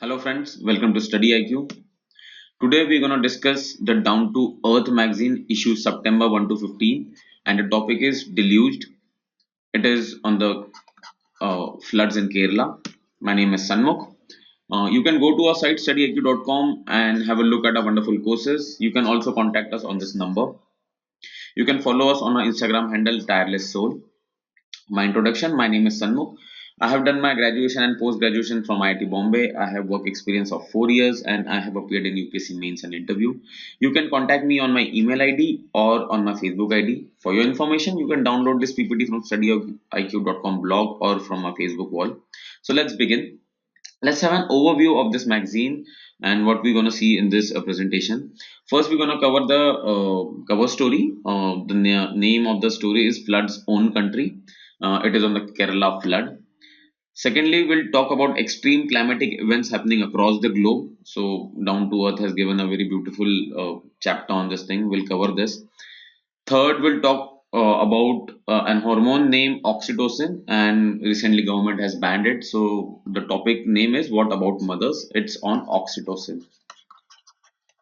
Hello friends, welcome to StudyIQ. Today we're going to discuss the Down to Earth magazine issue September 1 to 15 and the topic is Deluged. It is on the floods in Kerala. My name is Sanmukh. You can go to our site studyiq.com and have a look at our wonderful courses. You can also contact us on this number. You can follow us on our Instagram handle Tireless Soul. My introduction, my name is Sanmukh. I have done my graduation and post-graduation from IIT Bombay. I have work experience of 4 years and I have appeared in UPSC Mains and interview. You can contact me on my email ID or on my Facebook ID. For your information, you can download this PPT from studyiq.com blog or from my Facebook wall. So let's begin. Let's have an overview of this magazine and what we're going to see in this presentation. First, we're going to cover the cover story. The name of the story is Flood's Own Country. It is on the Kerala flood. Secondly, we'll talk about extreme climatic events happening across the globe. So, Down to Earth has given a very beautiful chapter on this thing. We'll cover this. Third, we'll talk about an hormone named oxytocin, and recently government has banned it. So, the topic name is What About Mothers? It's on oxytocin.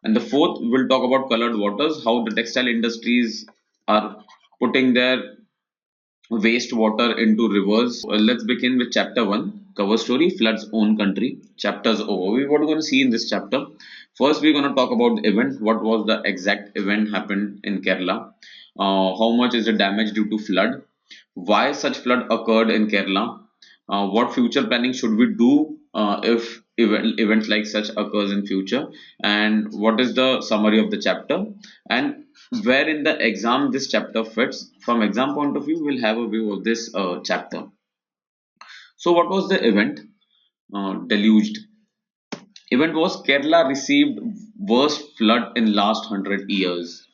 And the fourth, we'll talk about colored waters, how the textile industries are putting their wastewater into rivers. Let's begin with chapter 1, cover story, Flood's Own Country. Chapters overview. What we're going to see in this chapter. First, we're going to talk about the event. What was the exact event happened in Kerala? How much is the damage due to flood? Why such flood occurred in Kerala? What future planning should we do if events like such occurs in future? And what is the summary of the chapter? And where in the exam this chapter fits. From exam point of view, we'll have a view of this chapter. So what was the event? Deluged. Event was Kerala received worst flood in last 100 years.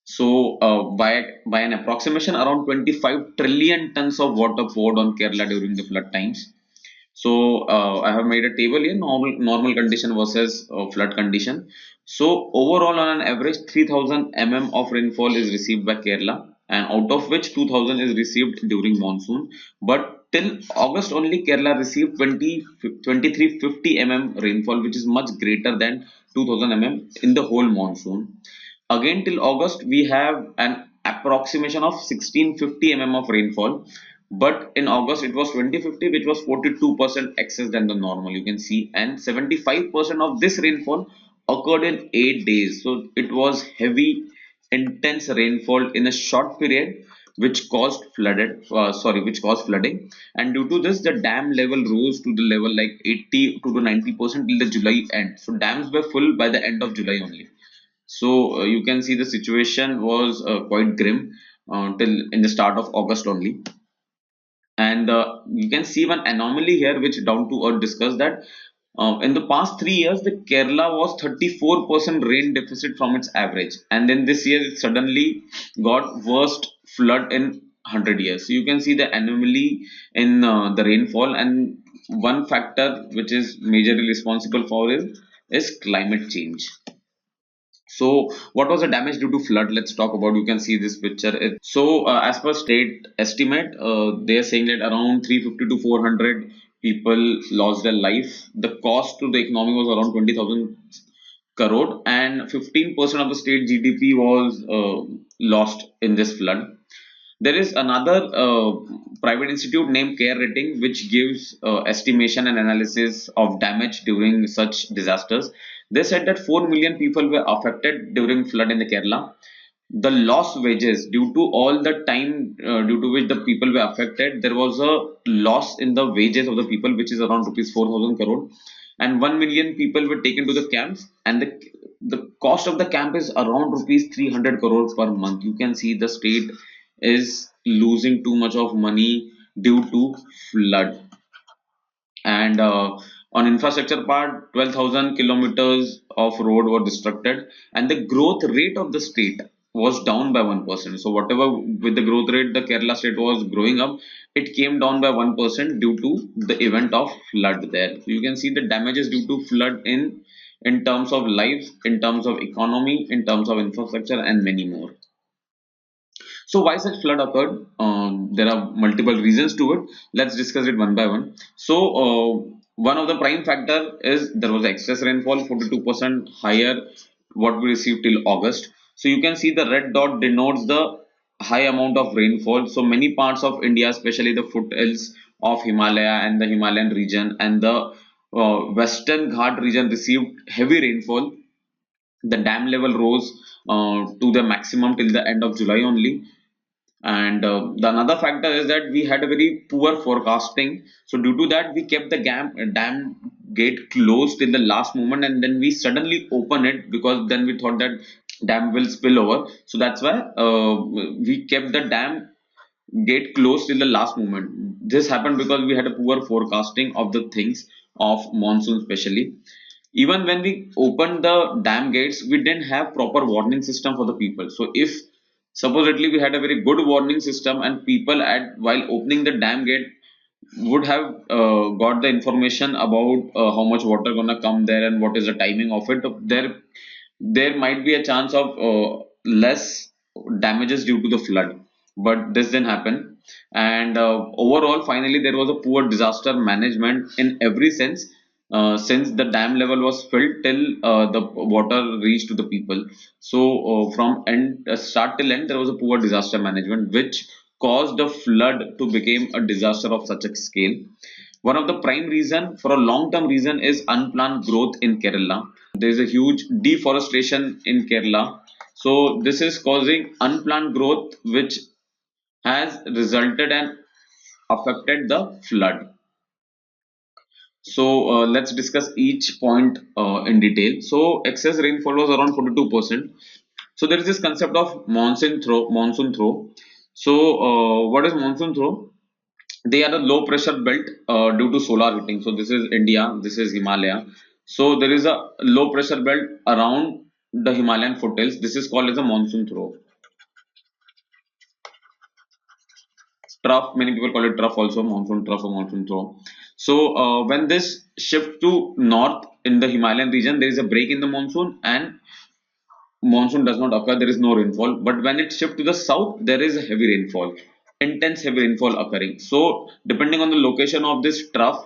So by an approximation, around 25 trillion tons of water poured on Kerala during the flood times. So I have made a table here, normal condition versus flood condition. So overall, on an average, 3000 mm of rainfall is received by Kerala, and out of which 2000 is received during monsoon. But till August only, Kerala received 2350 mm rainfall, which is much greater than 2000 mm in the whole monsoon. Again, till August, we have an approximation of 1650 mm of rainfall, but in August it was 2050, which was 42% excess than the normal, you can see, and 75% of this rainfall occurred in 8 days. So it was heavy, intense rainfall in a short period, which caused flooding. And due to this, the dam level rose to the level like 80 to 90% till the July end. So dams were full by the end of July only. So you can see the situation was quite grim till in the start of August only. And you can see one anomaly here, which Down to Earth discussed that in the past 3 years, the Kerala was 34% rain deficit from its average, and then this year it suddenly got worst flood in 100 years. So you can see the anomaly in the rainfall, and one factor which is majorly responsible for it is climate change. So, what was the damage due to flood? Let's talk about. You can see this picture. As per state estimate, they are saying that around 350 to 400 people lost their life. The cost to the economy was around 20,000 crore, and 15% of the state GDP was lost in this flood. There is another private institute named Care Rating, which gives estimation and analysis of damage during such disasters. They said that 4 million people were affected during flood in the Kerala. The lost wages due to all the time due to which the people were affected, there was a loss in the wages of the people, which is around rupees 4,000 crore, and 1 million people were taken to the camps, and the cost of the camp is around rupees 300 crore per month. You can see the state is losing too much of money due to flood. And on infrastructure part, 12,000 kilometers of road were destructed, and the growth rate of the state was down by 1%. So whatever with the growth rate the Kerala state was growing up, it came down by 1% due to the event of flood there. So you can see the damages due to flood in terms of lives, in terms of economy, in terms of infrastructure, and many more. So why such flood occurred? There are multiple reasons to it. Let's discuss it one by one. So one of the prime factor is there was excess rainfall, 42% higher what we received till August. So you can see the red dot denotes the high amount of rainfall. So many parts of India, especially the foothills of Himalaya and the Himalayan region and the Western Ghat region received heavy rainfall. The dam level rose to the maximum till the end of July only. And the another factor is that we had a very poor forecasting. So due to that, we kept the dam gate closed in the last moment, and then we suddenly open it because then we thought that dam will spill over. So that's why we kept the dam gate closed till the last moment. This happened because we had a poor forecasting of the things of monsoon, especially. Even when we opened the dam gates, we didn't have proper warning system for the people. So if supposedly we had a very good warning system, and people at while opening the dam gate would have got the information about how much water gonna come there and what is the timing of it, there might be a chance of less damages due to the flood. But this didn't happen. And overall, finally, there was a poor disaster management in every sense, since the dam level was filled till the water reached to the people. So from end start till end, there was a poor disaster management, which caused the flood to become a disaster of such a scale. One of the prime reason for a long-term reason is unplanned growth in Kerala. There is a huge deforestation in Kerala. So this is causing unplanned growth, which has resulted and affected the flood. So let's discuss each point in detail. So excess rainfall was around 42%. So there is this concept of monsoon throw. Monsoon throw. So what is monsoon throw? They are the low pressure belt due to solar heating. So this is India, this is Himalaya. So there is a low pressure belt around the Himalayan foothills. This is called as a monsoon throw. Trough, many people call it trough also, monsoon trough or monsoon throw. So when this shift to north in the Himalayan region, there is a break in the monsoon and monsoon does not occur, there is no rainfall. But when it shifts to the south, there is a heavy rainfall, intense heavy rainfall occurring. So depending on the location of this trough,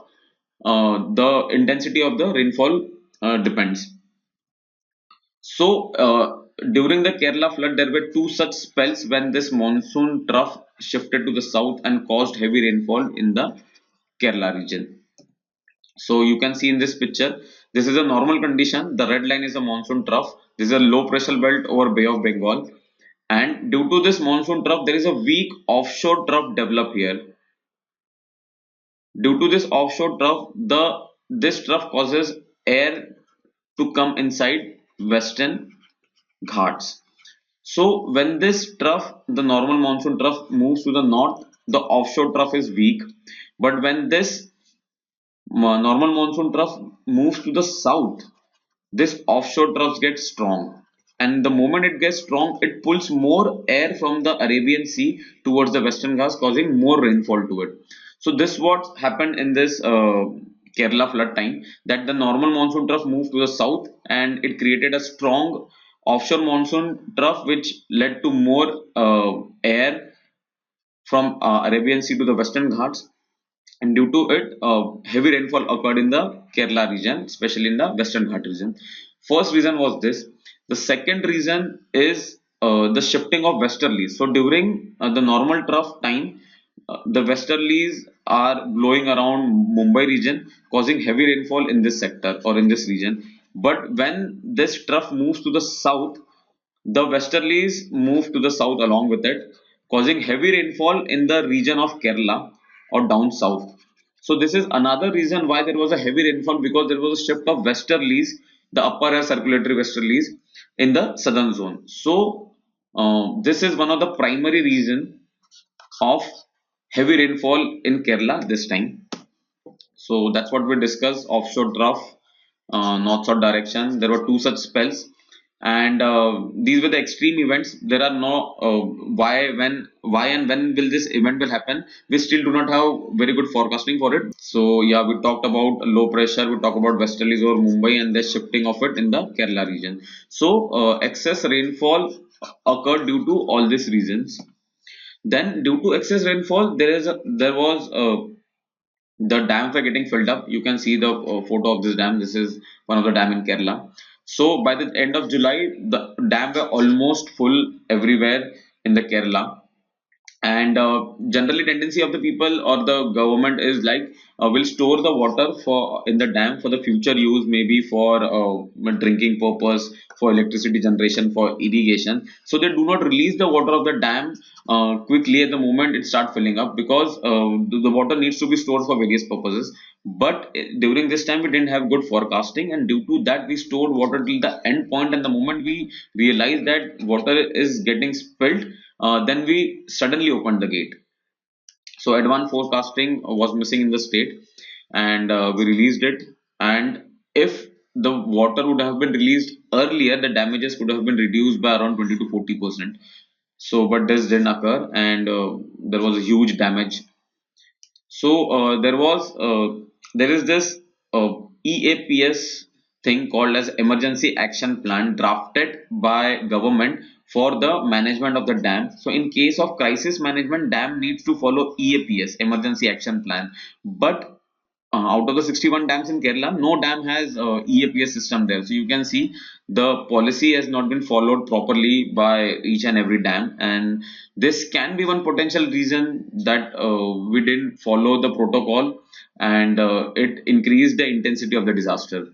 the intensity of the rainfall depends. So during the Kerala flood, there were two such spells when this monsoon trough shifted to the south and caused heavy rainfall in the Kerala region. So you can see in this picture, this is a normal condition. The red line is a monsoon trough. This is a low pressure belt over Bay of Bengal. And due to this monsoon trough, there is a weak offshore trough develop here. Due to this offshore trough, this trough causes air to come inside Western Ghats. So when this trough, the normal monsoon trough moves to the north, the offshore trough is weak. But when this normal monsoon trough moves to the south, this offshore trough gets strong. And the moment it gets strong, it pulls more air from the Arabian Sea towards the Western Ghats, causing more rainfall to it. So this what happened in this Kerala flood time, that the normal monsoon trough moved to the south and it created a strong offshore monsoon trough, which led to more air from Arabian Sea to the Western Ghats, and due to it, heavy rainfall occurred in the Kerala region, especially in the Western Ghat region. First reason was this. The second reason is the shifting of westerlies. So during the normal trough time, the westerlies are blowing around Mumbai region, causing heavy rainfall in this sector or in this region. But when this trough moves to the south, the westerlies move to the south along with it, causing heavy rainfall in the region of Kerala or down south. So this is another reason why there was a heavy rainfall, because there was a shift of westerlies, the upper air circulatory westerlies in the southern zone. So this is one of the primary reason of heavy rainfall in Kerala this time. So that's what we discussed: offshore trough, north south direction. There were two such spells, and these were the extreme events. There are no why and when will this event will happen. We still do not have very good forecasting for it. So yeah, we talked about low pressure, we talked about westerlies over Mumbai and the shifting of it in the Kerala region. So excess rainfall occurred due to all these reasons. Then due to excess rainfall, there was the dams were getting filled up. You can see the photo of this dam. This is one of the dam in Kerala. So by the end of July, the dam were almost full everywhere in the Kerala. And generally tendency of the people or the government is like, will store the water for in the dam for the future use, maybe for drinking purpose, for electricity generation, for irrigation. So they do not release the water of the dam quickly at the moment it start filling up, because the water needs to be stored for various purposes. But during this time we didn't have good forecasting, and due to that we stored water till the end point, and the moment we realized that water is getting spilled, then we suddenly opened the gate. So advanced forecasting was missing in the state, and we released it. And if the water would have been released earlier, the damages could have been reduced by around 20 to 40%. So, but this didn't occur, and there was a huge damage. So there is this EAPS thing called as Emergency Action Plan, drafted by government for the management of the dam. So in case of crisis management, dam needs to follow EAPS, Emergency Action Plan. But out of the 61 dams in Kerala, no dam has EAPS system there. So you can see the policy has not been followed properly by each and every dam, and this can be one potential reason that we didn't follow the protocol, and it increased the intensity of the disaster.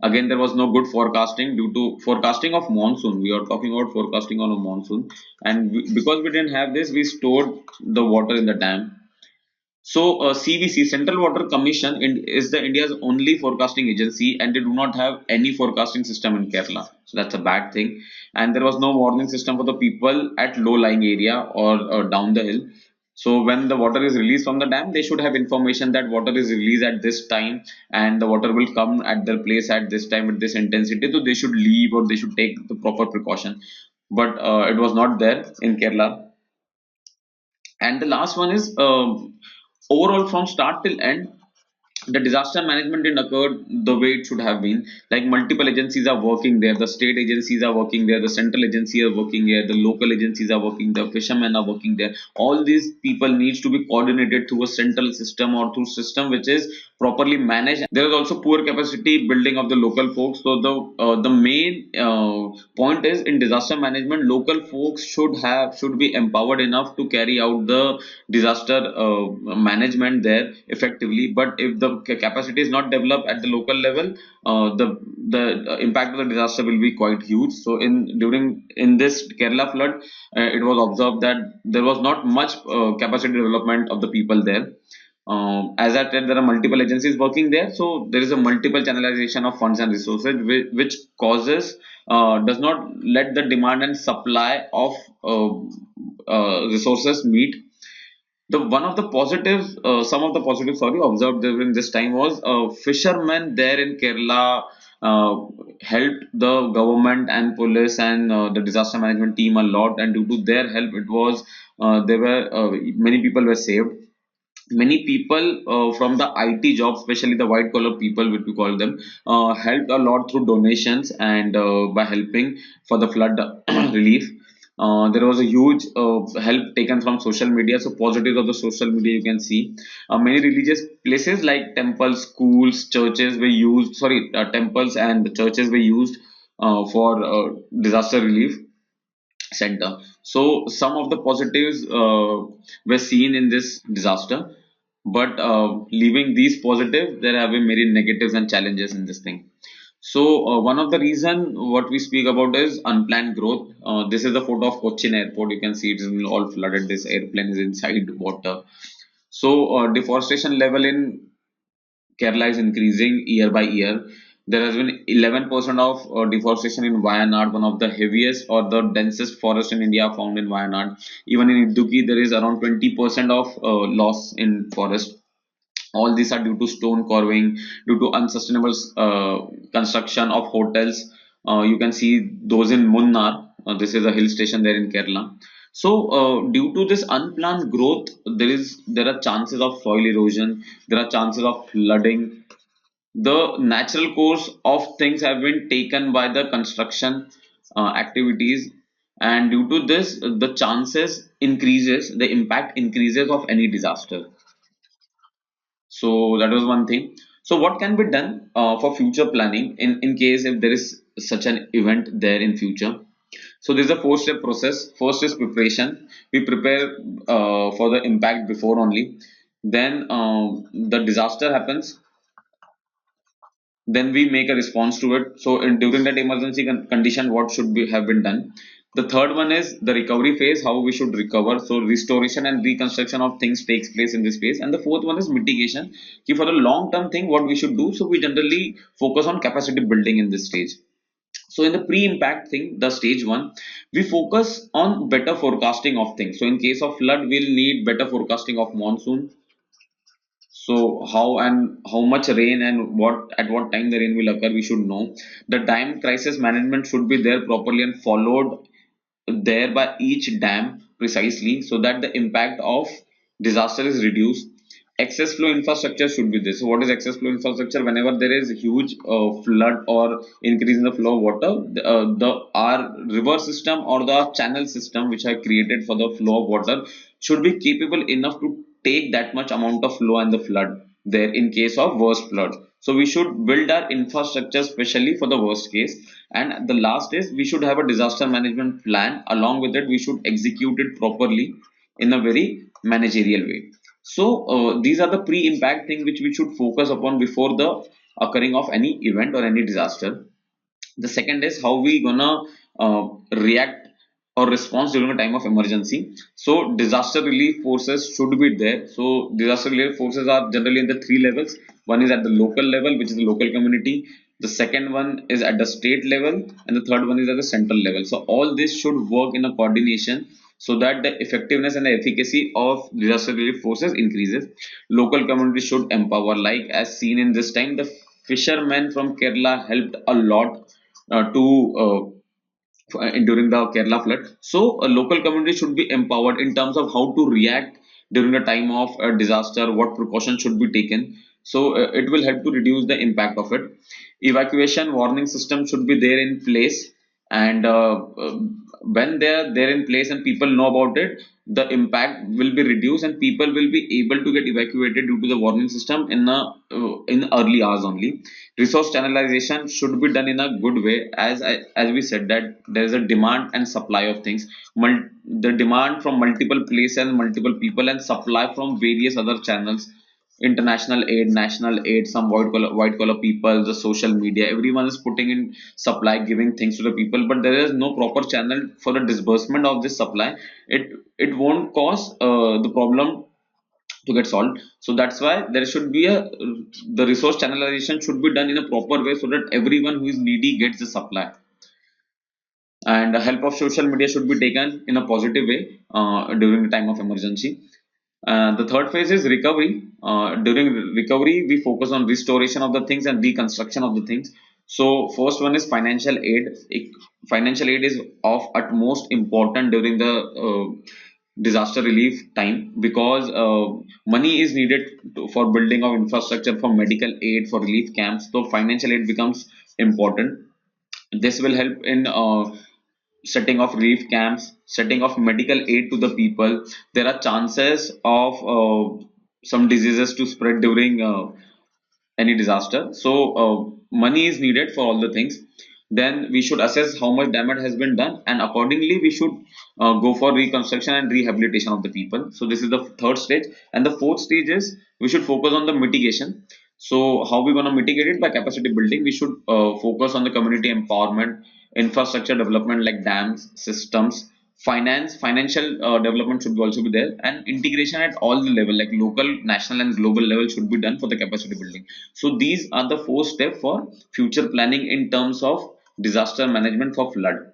Again, there was no good forecasting due to forecasting of monsoon. We are talking about forecasting on a monsoon, and because we didn't have this, we stored the water in the dam. So, CVC, Central Water Commission, is the India's only forecasting agency, and they do not have any forecasting system in Kerala. So that's a bad thing. And there was no warning system for the people at low-lying area or down the hill. So when the water is released from the dam, they should have information that water is released at this time, and the water will come at their place at this time with this intensity. So they should leave, or they should take the proper precaution. But it was not there in Kerala. And the last one is, overall from start till end, the disaster management didn't occur the way it should have been. Like multiple agencies are working there, the state agencies are working there, the central agency are working there, the local agencies are working there, fishermen are working there. All these people needs to be coordinated through a central system or through system which is properly managed. There is also poor capacity building of the local folks. So the main point is, in disaster management, local folks should be empowered enough to carry out the disaster management there effectively. But if the capacity is not developed at the local level, the impact of the disaster will be quite huge. So in this Kerala flood, it was observed that there was not much capacity development of the people there. As I said, there are multiple agencies working there, so there is a multiple channelization of funds and resources, which causes, does not let the demand and supply of resources meet. The one of the positives, some of the positives, sorry, observed during this time was, fishermen there in Kerala helped the government and police and the disaster management team a lot, and due to their help, it was there were many people were saved. Many people from the IT jobs, especially the white collar people, which we call them, helped a lot through donations and by helping for the flood relief. There was a huge help taken from social media. So positives of the social media, you can see many religious places like temples, schools, churches were used. Sorry, temples and the churches were used for disaster relief center. So some of the positives were seen in this disaster, but leaving these positives, there have been many negatives and challenges in this thing. So one of the reason what we speak about is unplanned growth. This is the photo of Cochin Airport. You can see it is all flooded. This airplane is inside water. So deforestation level in Kerala is increasing year by year. There has been 11% of deforestation in Wayanad, one of the heaviest or the densest forest in India found in Wayanad. Even in Idukki, there is around 20% of loss in forest. All these are due to stone carving, due to unsustainable construction of hotels. You can see those in Munnar. This is a hill station there in Kerala. So, due to this unplanned growth, there are chances of soil erosion. There are chances of flooding. The natural course of things have been taken by the construction activities, and due to this, the chances increases, the impact increases of any disaster. So that was one thing. So what can be done for future planning in case if there is such an event there in future? So this is a four-step process. First is preparation. We prepare for the impact before only. Then the disaster happens. Then we make a response to it. So during that emergency condition, what should be have been done? The third one is the recovery phase, how we should recover. So restoration and reconstruction of things takes place in this phase. And the fourth one is mitigation. For the long term thing, what we should do. So we generally focus on capacity building in this stage. So in the pre-impact thing, the stage one, we focus on better forecasting of things. So in case of flood, we'll need better forecasting of monsoon. So how and how much rain and what at what time the rain will occur, we should know. The dam crisis management should be there properly and followed there by each dam precisely so that the impact of disaster is reduced. Excess flow infrastructure should be this. So what is excess flow infrastructure? Whenever there is huge flood or increase in the flow of water, the our river system or the channel system which I created for the flow of water should be capable enough to take that much amount of flow and the flood there in case of worst flood. So we should build our infrastructure specially for the worst case. And the last is we should have a disaster management plan. Along with it, we should execute it properly in a very managerial way. So these are the pre-impact thing which we should focus upon before the occurring of any event or any disaster. The second is how we gonna react or response during a time of emergency. So disaster relief forces should be there. So disaster relief forces are generally in the three levels. One is at the local level, which is the local community. The second one is at the state level, and the third one is at the central level. So all this should work in a coordination so that the effectiveness and the efficacy of disaster relief forces increases. Local community should empower, like as seen in this time, the fishermen from Kerala helped a lot during the Kerala flood. So a local community should be empowered in terms of how to react during the time of a disaster, what precautions should be taken. So it will help to reduce the impact of it. Evacuation warning system should be there in place, and when they're in place and people know about it, the impact will be reduced and people will be able to get evacuated due to the warning system in early hours only. Resource channelization should be done in a good way, as we said that there is a demand and supply of things. The demand from multiple places and multiple people, and supply from various other channels, international aid, national aid, some white collar people, the social media, everyone is putting in supply, giving things to the people, but there is no proper channel for the disbursement of this supply. It won't cause the problem to get solved. So that's why there should be a the resource channelization should be done in a proper way so that everyone who is needy gets the supply. And the help of social media should be taken in a positive way during the time of emergency. The third phase is recovery. During recovery, we focus on restoration of the things and reconstruction of the things. So first one is financial aid. Financial aid is of utmost important during the disaster relief time, because money is needed for building of infrastructure, for medical aid, for relief camps. So financial aid becomes important. This will help in setting of relief camps, setting of medical aid to the people. There are chances of some diseases to spread during any disaster. So money is needed for all the things. Then we should assess how much damage has been done, and accordingly we should go for reconstruction and rehabilitation of the people. So this is the third stage. And the fourth stage is we should focus on the mitigation. So how we going to mitigate it? By capacity building. We should focus on the community empowerment, infrastructure development like dams, systems, financial development should also be there, and integration at all the level like local, national and global level should be done for the capacity building. So these are the four steps for future planning in terms of disaster management for flood.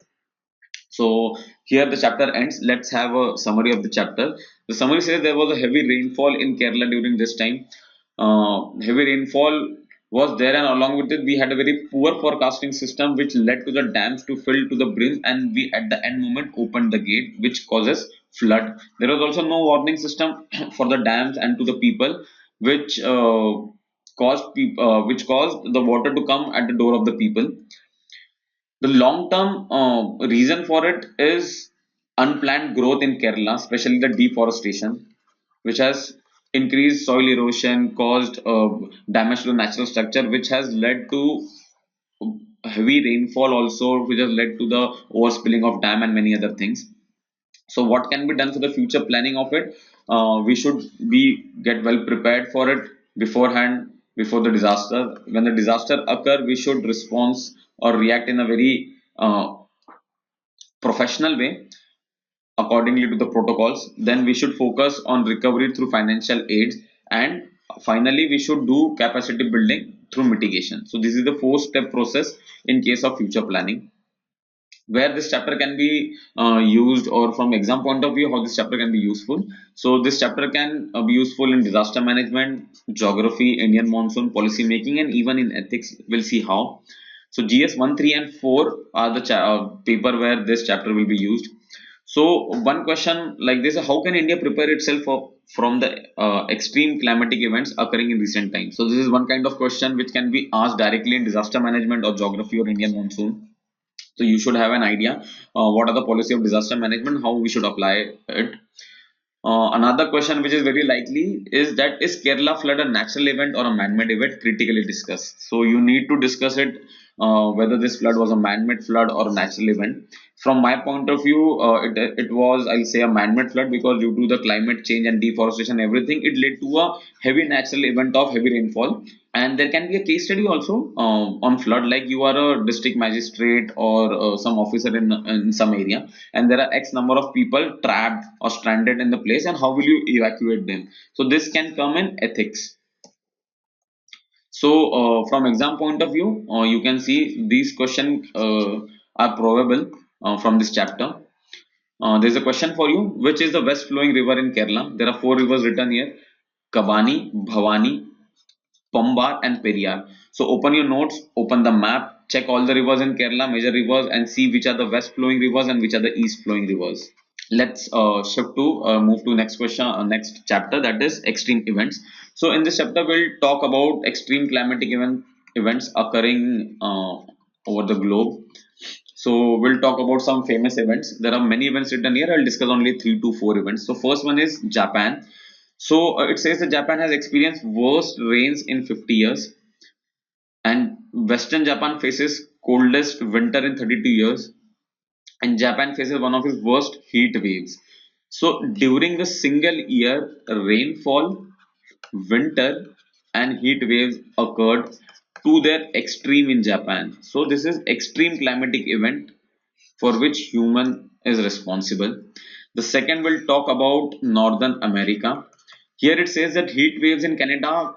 So here the chapter ends. Let's have a summary of the chapter. The summary says there was a heavy rainfall in Kerala during this time. Heavy rainfall was there, and along with it we had a very poor forecasting system which led to the dams to fill to the brim, and we at the end moment opened the gate which causes flood. There was also no warning system for the dams and to the people, which which caused the water to come at the door of the people. The long term reason for it is unplanned growth in Kerala, especially the deforestation, which has increased soil erosion caused damage to the natural structure, which has led to heavy rainfall also, which has led to the overspilling of dam and many other things. So what can be done for the future planning of it? We should be get well prepared for it beforehand, before the disaster. When the disaster occur, we should respond or react in a very professional way accordingly to the protocols. Then we should focus on recovery through financial aids, and finally we should do capacity building through mitigation. So this is the 4-step process in case of future planning, where this chapter can be used, or from exam point of view how this chapter can be useful. So this chapter can be useful in disaster management, geography, Indian monsoon, policy making, and even in ethics. We'll see how. So GS 1, 3 and 4 are the paper where this chapter will be used. So one question like this: how can India prepare itself from the extreme climatic events occurring in recent times? So this is one kind of question which can be asked directly in disaster management or geography or Indian monsoon. So you should have an idea what are the policy of disaster management, how we should apply it. Another question which is very likely is that, is Kerala flood a natural event or a man-made event? Critically discuss. So you need to discuss it, whether this flood was a man-made flood or a natural event. From my point of view, it was, I'll say, a man-made flood, because due to the climate change and deforestation, everything, it led to a heavy natural event of heavy rainfall. And there can be a case study also on flood, like you are a district magistrate or some officer in some area, and there are X number of people trapped or stranded in the place, and how will you evacuate them? So this can come in ethics. So from exam point of view, you can see these questions are probable from this chapter. There's a question for you: which is the best flowing river in Kerala? There are 4 rivers written here: Kabani, Bhavani, Pambar and Periyar. So open your notes, open the map, check all the rivers in Kerala, major rivers, and see which are the west flowing rivers and which are the east flowing rivers. Let's shift to move to next question, next chapter, that is extreme events. So in this chapter we'll talk about extreme climatic events occurring over the globe. So we'll talk about some famous events. There are many events written here. I'll discuss only 3 to 4 events. So first one is Japan. So it says that Japan has experienced worst rains in 50 years, and Western Japan faces coldest winter in 32 years, and Japan faces one of its worst heat waves. So during the single year, rainfall, winter, and heat waves occurred to their extreme in Japan. So this is extreme climatic event for which human is responsible. The second will talk about Northern America. Here it says that heat waves in Canada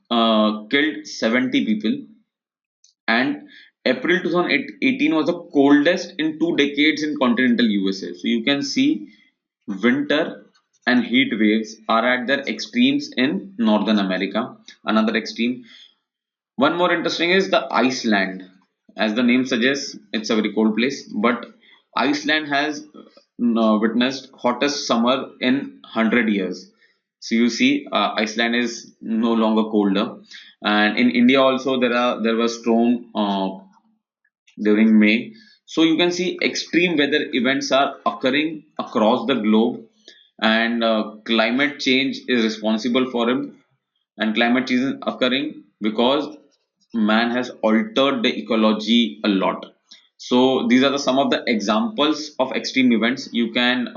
killed 70 people, and April 2018 was the coldest in 2 decades in continental USA. So you can see winter and heat waves are at their extremes in Northern America. Another extreme. One more interesting is the Iceland. As the name suggests, it's a very cold place, but Iceland has witnessed hottest summer in 100 years. So you see, Iceland is no longer colder, and in India also there was storm during May. So you can see extreme weather events are occurring across the globe, and climate change is responsible for it. And climate change is occurring because man has altered the ecology a lot. So these are some of the examples of extreme events. You can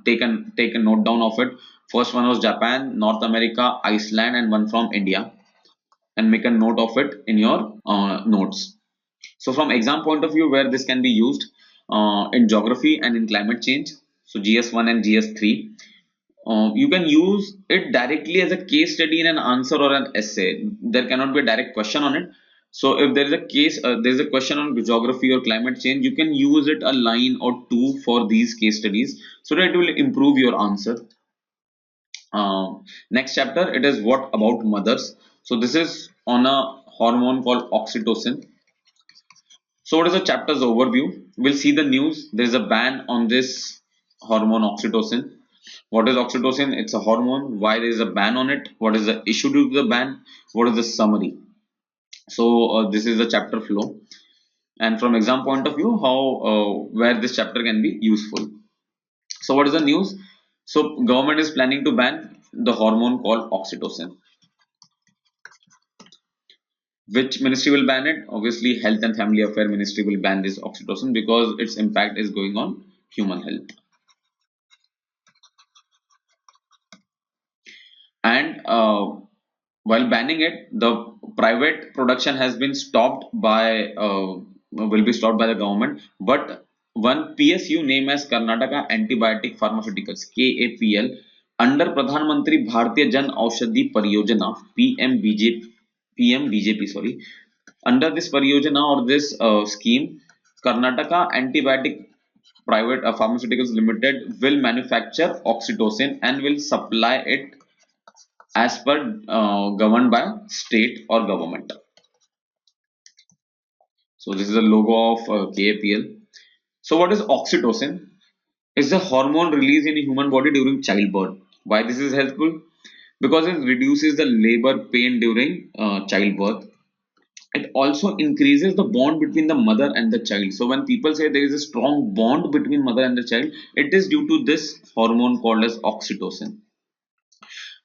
take a note down of it. First one was Japan, North America, Iceland, and one from India, and make a note of it in your notes. So from exam point of view, where this can be used in geography and in climate change, so GS1 and GS3, you can use it directly as a case study in an answer or an essay. There cannot be a direct question on it. So if there is a case, there is a question on geography or climate change, you can use it a line or two for these case studies, so that it will improve your answer. Next chapter, it is what about mothers. So this is on a hormone called oxytocin. So what is the chapter's overview? We'll see the news. There is a ban on this hormone oxytocin. What is oxytocin? It's a hormone. Why there is a ban on it? What is the issue due to the ban? What is the summary? So this is the chapter flow. And from exam point of view, how where this chapter can be useful. So what is the news? So government is planning to ban the hormone called oxytocin. Which ministry will ban it? Obviously, Health and Family Affairs Ministry will ban this oxytocin because its impact is going on human health. And while banning it, the private production has been stopped by will be stopped by the government. But one PSU named as Karnataka Antibiotic Pharmaceuticals (KAPL) under Pradhan Mantri Bharatiya Jan Aushadhi Pariyojana PMBJP, sorry. Under this Pariyojana or this scheme, Karnataka Antibiotic Private Pharmaceuticals Limited will manufacture oxytocin and will supply it as per governed by state or government. So this is the logo of KAPL. So what is oxytocin? It's a hormone released in the human body during childbirth. Why this is helpful? Because it reduces the labor pain during childbirth. It also increases the bond between the mother and the child. So when people say there is a strong bond between mother and the child, it is due to this hormone called as oxytocin.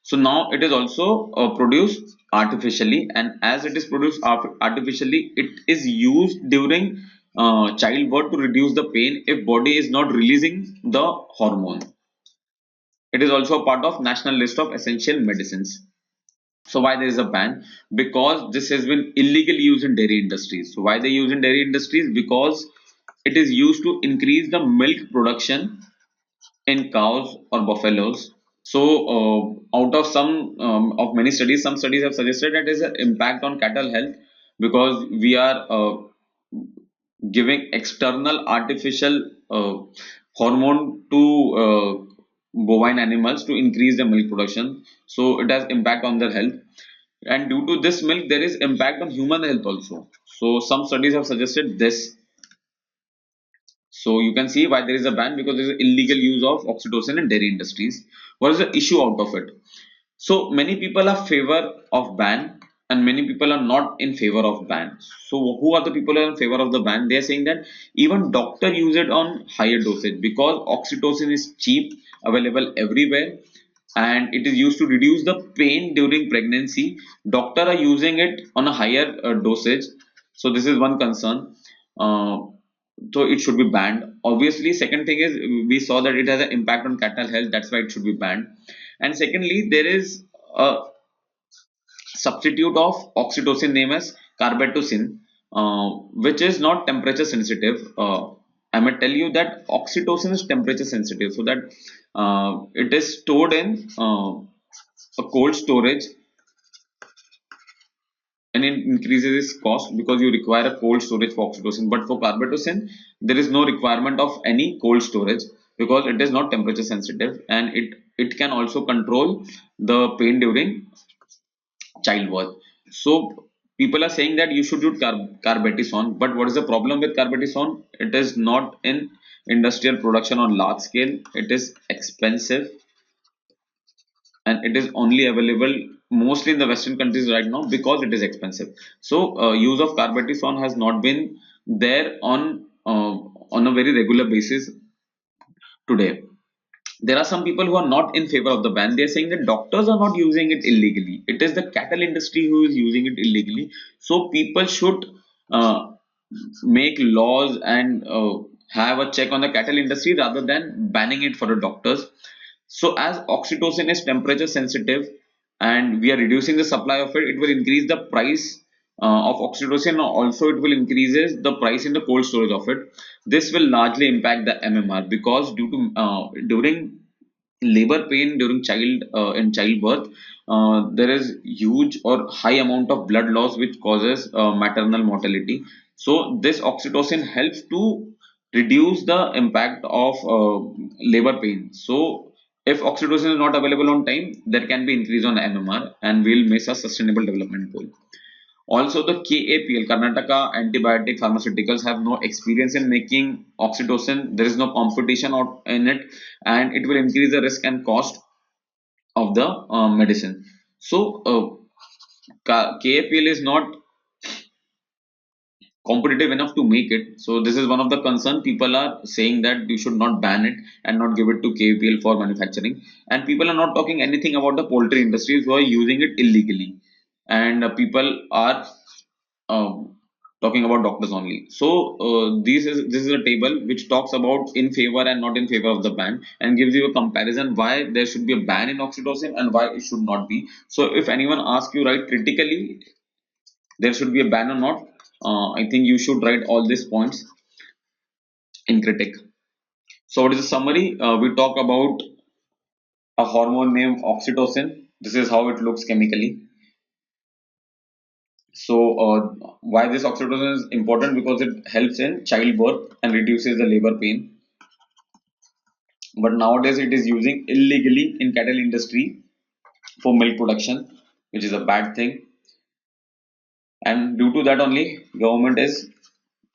So now it is also produced artificially, and as it is produced artificially, it is used during childbirth to reduce the pain if body is not releasing the hormone. It is also a part of national list of essential medicines. So why there is a ban? Because this has been illegally used in dairy industries. So why they use in dairy industries? Because it is used to increase the milk production in cows or buffaloes. So, out of some of many studies, some studies have suggested that there is an impact on cattle health because we are giving external artificial hormone to bovine animals to increase the milk production. So, it has impact on their health, and due to this milk, there is impact on human health also. So, some studies have suggested this. So you can see why there is a ban, because there is illegal use of oxytocin in dairy industries. What is the issue out of it? So many people are favor of ban and many people are not in favor of ban. So who are the people who are in favor of the ban? They are saying that even doctor use it on higher dosage because oxytocin is cheap, available everywhere, and it is used to reduce the pain during pregnancy. Doctor are using it on a higher dosage. So this is one concern. Uh, so it should be banned. Obviously, second thing is we saw that it has an impact on cattle health. That's why it should be banned. And secondly, there is a substitute of oxytocin named as carbetocin, which is not temperature sensitive. I might tell you that oxytocin is temperature sensitive, so that it is stored in a cold storage, and it increases its cost because you require a cold storage for oxytocin. But for carbetocin, there is no requirement of any cold storage because it is not temperature sensitive, and it can also control the pain during childbirth. So people are saying that you should use carbetison, but what is the problem with carbetison? It is not in industrial production on large scale. It is expensive and it is only available mostly in the Western countries right now because it is expensive. So use of carbetison has not been there on a very regular basis today. There are some people who are not in favor of the ban. They are saying that doctors are not using it illegally. It is the cattle industry who is using it illegally. So people should uh, make laws and have a check on the cattle industry rather than banning it for the doctors. So as oxytocin is temperature sensitive and we are reducing the supply of it, it will increase the price of oxytocin. Also, it will increases the price in the cold storage of it. This will largely impact the MMR because due to during labor pain during child in childbirth, there is huge or high amount of blood loss which causes maternal mortality. So this oxytocin helps to reduce the impact of labor pain. So if oxytocin is not available on time, there can be increase on MMR and we'll miss a sustainable development goal. Also, the KAPL, Karnataka Antibiotic Pharmaceuticals, have no experience in making oxytocin. There is no competition in it, and it will increase the risk and cost of the medicine. So, KAPL is not competitive enough to make it. So this is one of the concern. People are saying that you should not ban it and not give it to KPL for manufacturing. And people are not talking anything about the poultry industries who are using it illegally. And people are um, talking about doctors only. So this is a table which talks about in favor and not in favor of the ban, and gives you a comparison why there should be a ban in oxytocin and why it should not be. So if anyone asks you, right, critically there should be a ban or not, I think you should write all these points in critic. So what is the summary? We talk about a hormone named oxytocin. This is how it looks chemically. So why this oxytocin is important? Because it helps in childbirth and reduces the labor pain. But nowadays it is using illegally in cattle industry for milk production, which is a bad thing. And due to that only, government is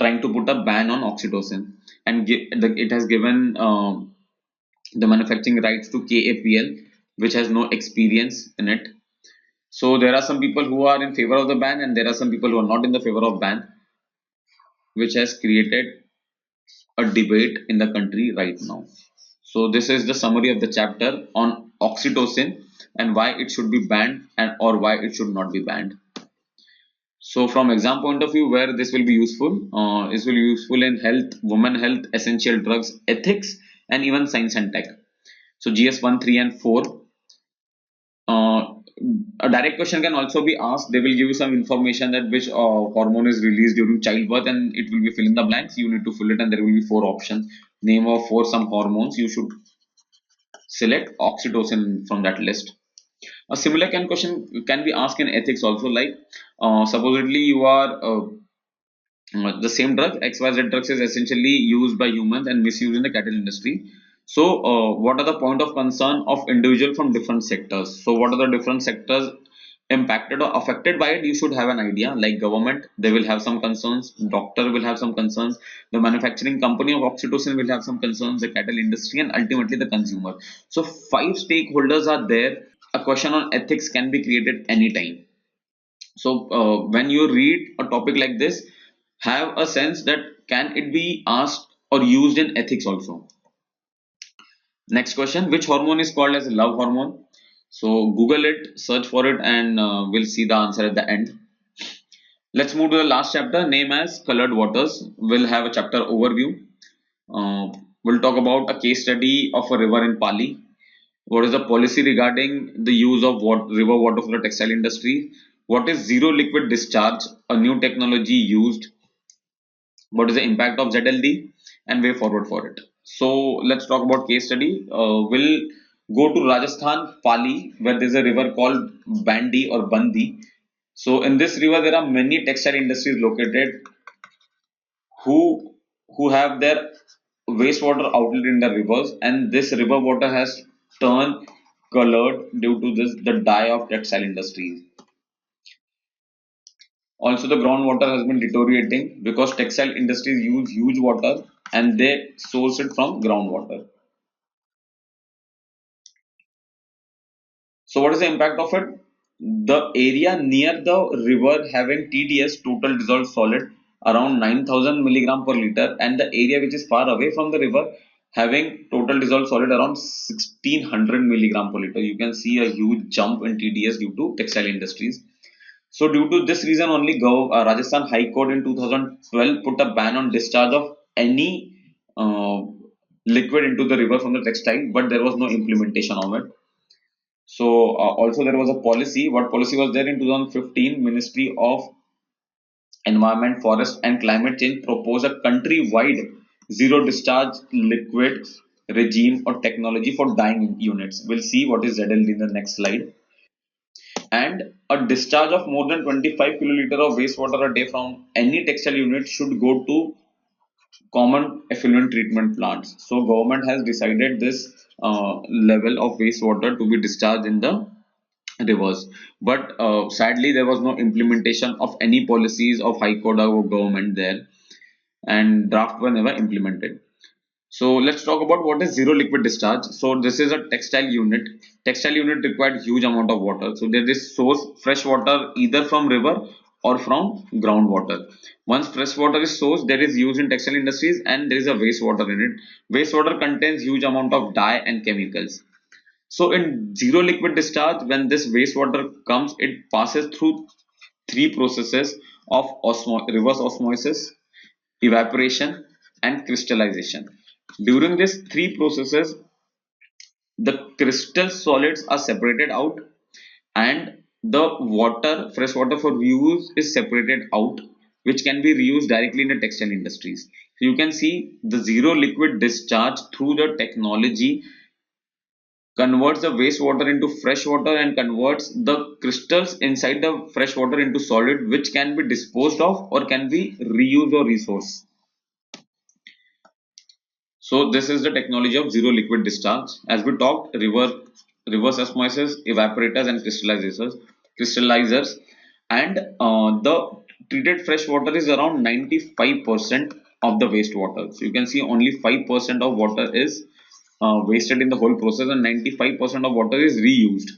trying to put a ban on oxytocin, and it has given the manufacturing rights to KAPL, which has no experience in it. So there are some people who are in favor of the ban, and there are some people who are not in the favor of ban, which has created a debate in the country right now. So this is the summary of the chapter on oxytocin and why it should be banned and or why it should not be banned. So from exam point of view, where this will be useful, this will be useful in health, women health, essential drugs, ethics, and even science and tech. So GS 1, 3, and 4. Uh, a direct question can also be asked. They will give you some information that which hormone is released during childbirth, and it will be fill in the blanks. You need to fill it, and there will be 4 options. Name of 4 some hormones. You should select oxytocin from that list. A similar question can be asked in ethics also, like supposedly you are the same drug XYZ drugs is essentially used by humans and misused in the cattle industry. So what are the point of concern of individual from different sectors? So what are the different sectors impacted or affected by it? You should have an idea. Like government, they will have some concerns, doctor will have some concerns, the manufacturing company of oxytocin will have some concerns, the cattle industry, and ultimately the consumer. So 5 stakeholders are there. A question on ethics can be created anytime. So when you read a topic like this, have a sense that can it be asked or used in ethics also. Next question: which hormone is called as a love hormone? So Google it, search for it, and we'll see the answer at the end. Let's move to the last chapter, name as Colored Waters. We'll have a chapter overview. We'll talk about a case study of a river in Pali. What is the policy regarding the use of river water for the textile industry? What is zero liquid discharge, a new technology used? What is the impact of ZLD and way forward for it? So let's talk about case study. We'll go to Rajasthan, Pali, where there's a river called Bandi or Bandi. So in this river, there are many textile industries located who have their wastewater outlet in the rivers, and this river water has turned colored due to this the dye of textile industries. Also, the groundwater has been deteriorating because textile industries use huge water and they source it from groundwater. So, what is the impact of it? The area near the river having TDS, total dissolved solid, around 9,000 milligram per liter, and the area which is far away from the river having total dissolved solid around 1600 milligram per liter. You can see a huge jump in TDS due to textile industries. So due to this reason only, Rajasthan High Court in 2012 put a ban on discharge of any liquid into the river from the textile, but there was no implementation of it. So also there was a policy. What policy was there in 2015? Ministry of Environment, Forest and Climate Change proposed a country-wide zero discharge liquid regime or technology for dyeing units. We'll see what is ZLD in the next slide. And a discharge of more than 25 kiloliter of wastewater a day from any textile unit should go to common effluent treatment plants. So government has decided this level of wastewater to be discharged in the rivers, but sadly there was no implementation of any policies of high court or government there, and draft were never implemented. So let's talk about what is zero liquid discharge. So this is a textile unit. Textile unit required huge amount of water. So there is source fresh water either from river or from groundwater. Once fresh water is sourced, there is used in textile industries and there is a wastewater in it. Wastewater contains huge amount of dye and chemicals. So in zero liquid discharge, when this wastewater comes, it passes through three processes of reverse osmosis, evaporation, and crystallization. During these three processes, the crystal solids are separated out and the water, fresh water for reuse is separated out, which can be reused directly in the textile industries. So you can see the zero liquid discharge through the technology converts the wastewater into fresh water and converts the crystals inside the fresh water into solid, which can be disposed of or can be reused or resourced. So this is the technology of zero liquid discharge. As we talked, reverse osmosis, evaporators and crystallizers, and the treated fresh water is around 95% of the wastewater. So you can see only 5% of water is wasted in the whole process and 95% of water is reused.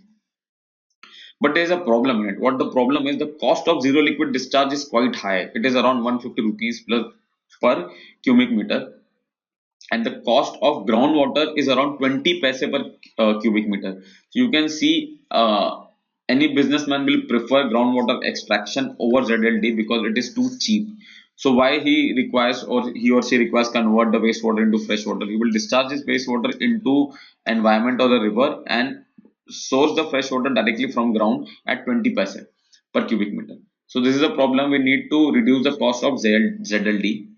But there is a problem in it. What the problem is, the cost of zero liquid discharge is quite high. It is around 150 rupees plus per cubic meter, and the cost of groundwater is around 20 paise per cubic meter. So you can see any businessman will prefer groundwater extraction over ZLD because it is too cheap. So why he requires, or he or she requires, convert the wastewater into fresh water? He will discharge his wastewater into environment or the river and source the fresh water directly from ground at 20 paise per cubic meter. So this is a problem. We need to reduce the cost of ZLD.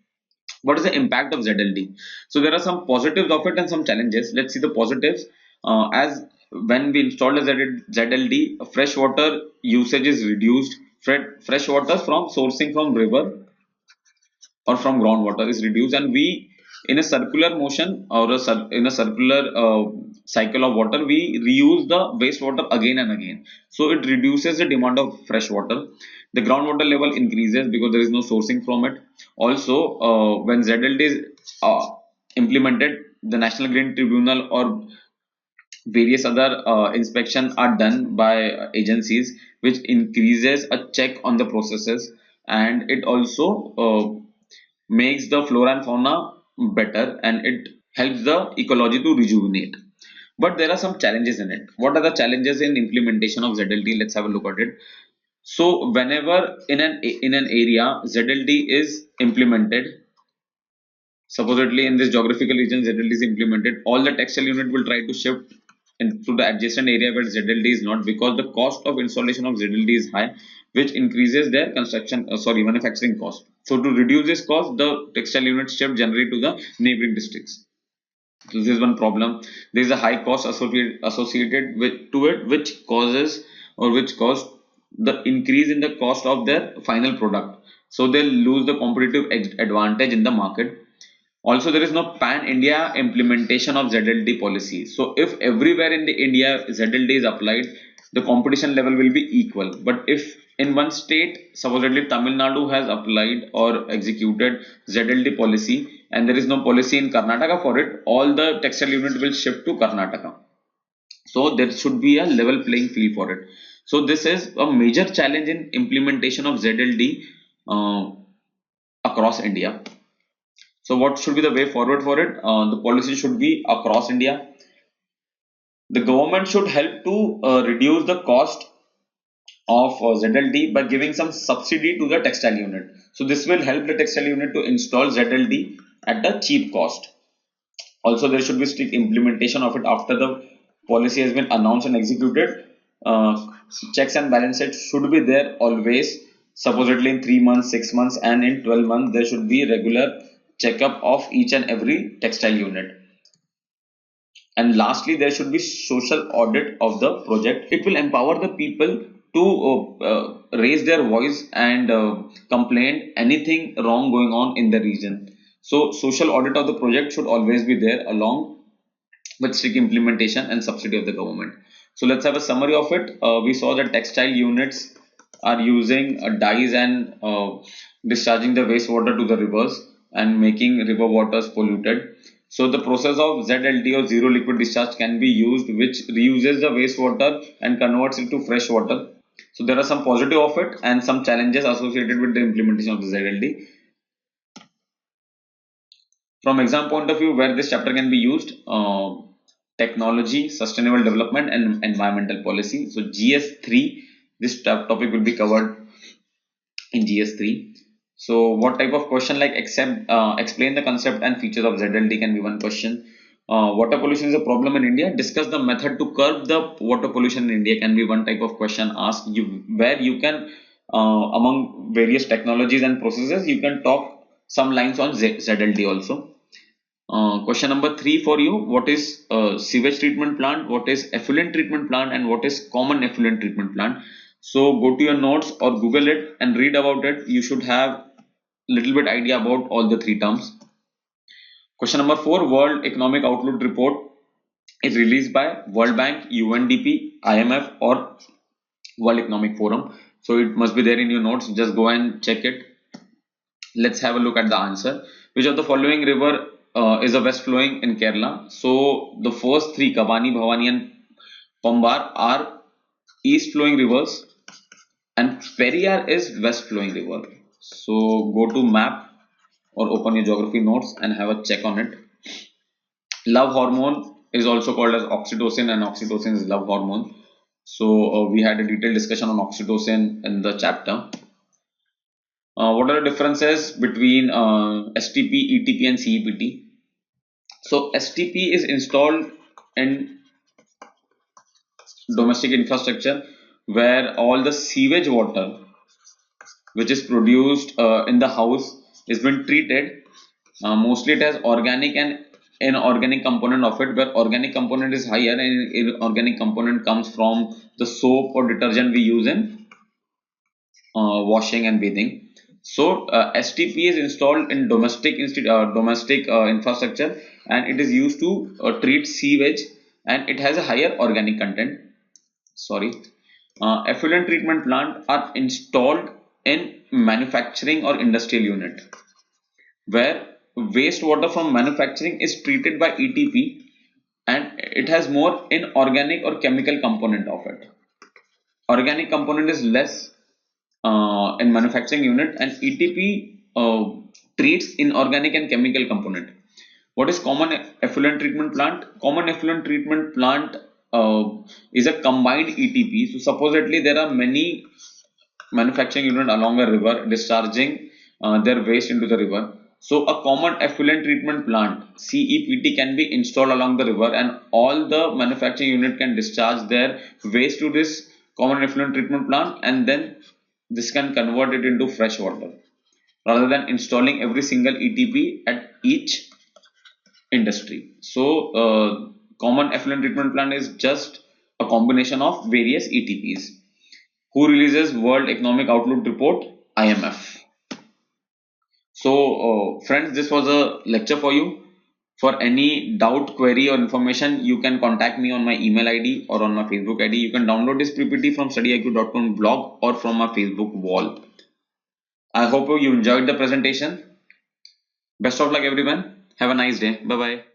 What is the impact of ZLD? So there are some positives of it and some challenges. Let's see the positives. As when we install a ZLD, fresh water usage is reduced. Fresh water from sourcing from river or from groundwater is reduced, and we, in a circular motion or in a circular cycle of water, we reuse the wastewater again and again. So it reduces the demand of fresh water. The groundwater level increases because there is no sourcing from it. Also, when ZLD is implemented, the National Green Tribunal or various other inspections are done by agencies, which increases a check on the processes, and it also makes the flora and fauna better, and it helps the ecology to rejuvenate. But there are some challenges in it. What are the challenges in implementation of ZLD? Let's have a look at it. So whenever in an area ZLD is implemented, supposedly in this geographical region ZLD is implemented, all the textile unit will try to shift into the adjacent area where ZLD is not, because the cost of installation of ZLD is high, which increases their manufacturing cost. So to reduce this cost, the textile units shift generally to the neighboring districts. So this is one problem. There is a high cost associated with to it, which causes, or which caused the increase in the cost of their final product. So they lose the competitive advantage in the market. Also, there is no pan-India implementation of ZLD policy. So if everywhere in the India ZLD is applied, the competition level will be equal. But if in one state, supposedly Tamil Nadu has applied or executed ZLD policy, and there is no policy in Karnataka for it, all the textile unit will shift to Karnataka. So there should be a level playing field for it. So this is a major challenge in implementation of ZLD across India. So what should be the way forward for it? The policy should be across India. The government should help to reduce the cost of ZLD by giving some subsidy to the textile unit. So this will help the textile unit to install ZLD at a cheap cost. Also, there should be strict implementation of it after the policy has been announced and executed. Checks and balances should be there always. Supposedly in 3 months, 6 months, and in 12 months, there should be regular checkup of each and every textile unit. And lastly, there should be social audit of the project. It will empower the people to raise their voice and complain anything wrong going on in the region. So social audit of the project should always be there along with strict implementation and subsidy of the government. So let's have a summary of it. We saw that textile units are using dyes and discharging the wastewater to the rivers and making river waters polluted. So the process of ZLD or zero liquid discharge can be used, which reuses the wastewater and converts it to fresh water. So there are some positive of it and some challenges associated with the implementation of the ZLD. From exam point of view, where this chapter can be used, technology, sustainable development and environmental policy. So GS3, this topic will be covered in GS3. So what type of question, like explain the concept and features of ZLD, can be one question. Water pollution is a problem in India. Discuss the method to curb the water pollution in India, can be one type of question asked, where you can among various technologies and processes you can talk some lines on ZLD also. Question number 3 for you: what is sewage treatment plant, what is effluent treatment plant, and what is common effluent treatment plant? So go to your notes or Google it and read about it. You should have little bit idea about all the three terms. Question number 4: World Economic Outlook report is released by World Bank, UNDP, IMF, or World Economic Forum. So it must be there in your notes. Just go and check it. Let's have a look at the answer. Which of the following river is a west flowing in Kerala? So the first three, Kabani, Bhavani, and Pambar, are east flowing rivers, and Periyar is west flowing river. So go to map or open your geography notes and have a check on it. Love hormone is also called as oxytocin, and oxytocin is love hormone. So we had a detailed discussion on oxytocin in the chapter. What are the differences between STP, ETP, and CEPT? So STP is installed in domestic infrastructure, where all the sewage water which is produced in the house is been treated. Mostly it has organic and inorganic component of it, where organic component is higher and inorganic component comes from the soap or detergent we use in washing and bathing. So STP is installed in domestic infrastructure, and it is used to treat sewage, and it has a higher organic content. Effluent treatment plant are installed in manufacturing or industrial unit, where wastewater from manufacturing is treated by ETP, and it has more inorganic or chemical component of it. Organic component is less in manufacturing unit, and ETP treats inorganic and chemical component. What is common effluent treatment plant? Common effluent treatment plant is a combined ETP. So supposedly there are many manufacturing unit along a river discharging their waste into the river. So a common effluent treatment plant, CEPT, can be installed along the river, and all the manufacturing unit can discharge their waste to this common effluent treatment plant, and then this can convert it into fresh water, rather than installing every single ETP at each industry. So common effluent treatment plant is just a combination of various ETPs. Who releases World Economic Outlook report? IMF. So friends, this was a lecture for you. For any doubt, query, or information, you can contact me on my email ID or on my Facebook ID. You can download this PPT from StudyIQ.com blog or from my Facebook wall. I hope you enjoyed the presentation. Best of luck everyone. Have a nice day. Bye bye.